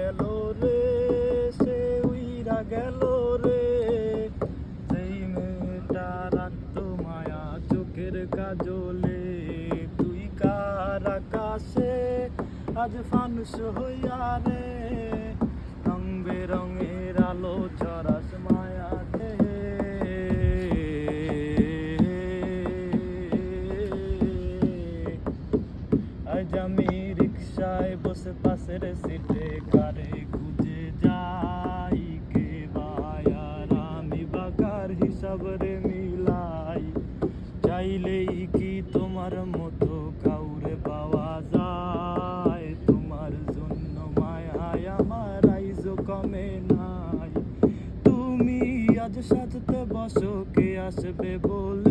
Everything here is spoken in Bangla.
গেল রে, সে উইরা গেল রে। যেই মেয়েটা রাখতো মায়া চোখের কাজলে, তুই কার আকাশে আজ ফানুস হইয়া রে। রং বেরঙের আলো ছড়াস মায়াতে। আজ আমি রিক্সায় বসে পাশের সিটে, কারে খুঁজে যাই কে বায়ার আমি বাকার হিসাব রে মিলাই। চাইলেই কি তোমার মতো কাউরে পাওয়া যায়? তোমার জন্য মায়ায় আমার আইজো কমে নাই। তুমি আজ সাজতে বসো, কে আসবে বলে